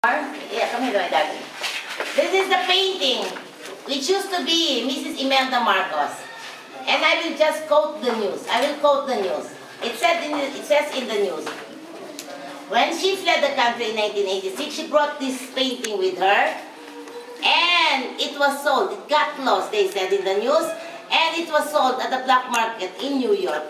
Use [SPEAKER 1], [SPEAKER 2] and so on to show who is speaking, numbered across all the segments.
[SPEAKER 1] Yeah, come here, my darling. This is the painting which used to be Mrs. Imelda Marcos. And I will just quote the news. I will quote the news. It says in the news, when she fled the country in 1986, she brought this painting with her, and it was sold. It got lost, they said in the news, and it was sold at the black market in New York.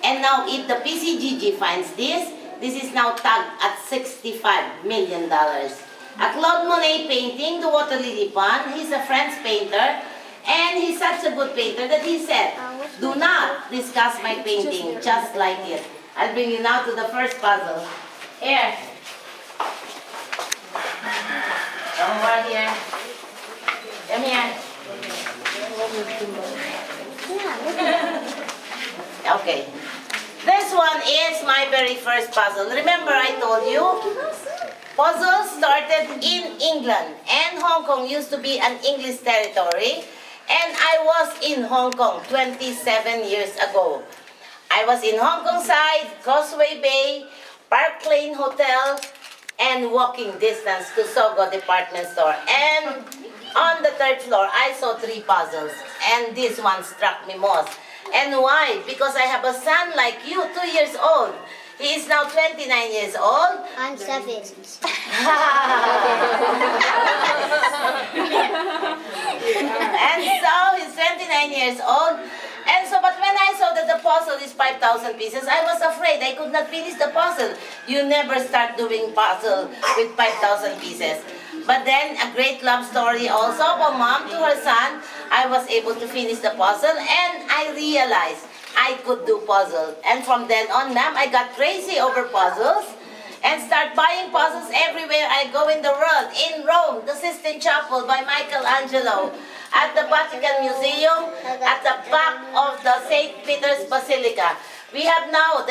[SPEAKER 1] And now if the PCGG finds this is now tagged at $65 million. A Claude Monet painting, the Water Lily Pond. He's a French painter, and he's such a good painter that he said, do not discuss my painting, just like it. I'll bring you now to the first puzzle. Here. Come over here. Come here. Okay. This one is my very first puzzle. Remember I told you, puzzles started in England, and Hong Kong used to be an English territory, and I was in Hong Kong 27 years ago. I was in Hong Kong side, Causeway Bay, Park Lane Hotel, and walking distance to Sogo department store. And on the third floor, I saw 3 puzzles, and this one struck me most. And why? Because I have a son like you, 2 years old. He is now 29 years old.
[SPEAKER 2] I'm 7.
[SPEAKER 1] And so he's 29 years old. And so, but when I saw that the puzzle is 5,000 pieces, I was afraid I could not finish the puzzle. You never start doing puzzle with 5,000 pieces. But then, a great love story also from mom to her son. I was able to finish the puzzle, and I realized I could do puzzles. And from then on, ma'am, I got crazy over puzzles and start buying puzzles everywhere I go in the world. In Rome, the Sistine Chapel by Michelangelo. At the Vatican Museum, at the back of the St. Peter's Basilica. We have now,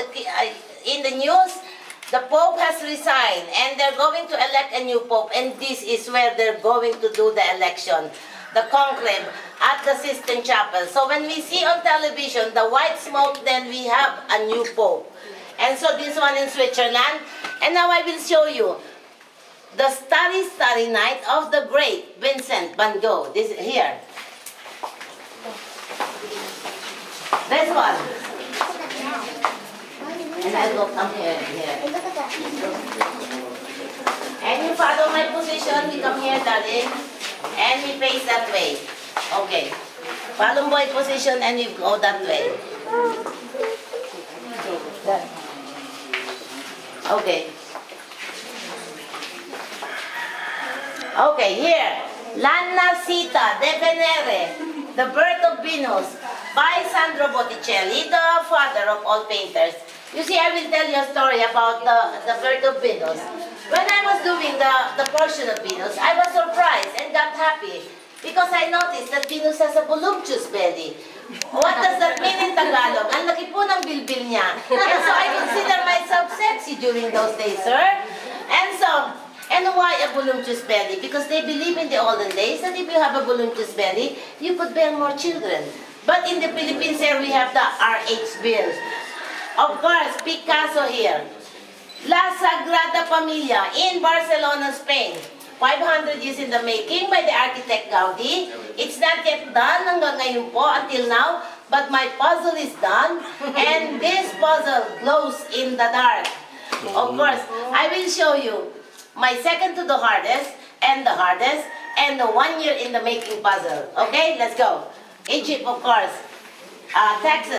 [SPEAKER 1] in the news, the Pope has resigned, and they're going to elect a new Pope, and this is where they're going to do the election, the conclave, at the Sistine Chapel. So when we see on television the white smoke, then we have a new Pope. And so this one in Switzerland, and now I will show you the Starry, Starry Night of the great Vincent van Gogh. This is here. This one. And I'll go come here. And you follow my position, we come here, darling. And we face that way. Okay. Follow my position and we go that way. Okay. Okay, here. La Nascita de Venere, The Birth of Venus, by Sandro Botticelli, the father of all painters. You see, I will tell you a story about the birth of Venus. When I was doing the portion of Venus, I was surprised and got happy because I noticed that Venus has a voluptuous belly. What does that mean in Tagalog? Ang laki po ng bilbil niya. And so I consider myself sexy during those days, sir. And why a voluptuous belly? Because they believe in the olden days that if you have a voluptuous belly, you could bear more children. But in the Philippines here, we have the RH bill. Of course, Picasso here. La Sagrada Familia in Barcelona, Spain. 500 years in the making by the architect Gaudi. It's not yet done hanggang ngayon po, until now. But my puzzle is done. And this puzzle glows in the dark. Of course, I will show you my second to the hardest, and the 1 year in the making puzzle. Okay, let's go. Egypt, of course. Texas.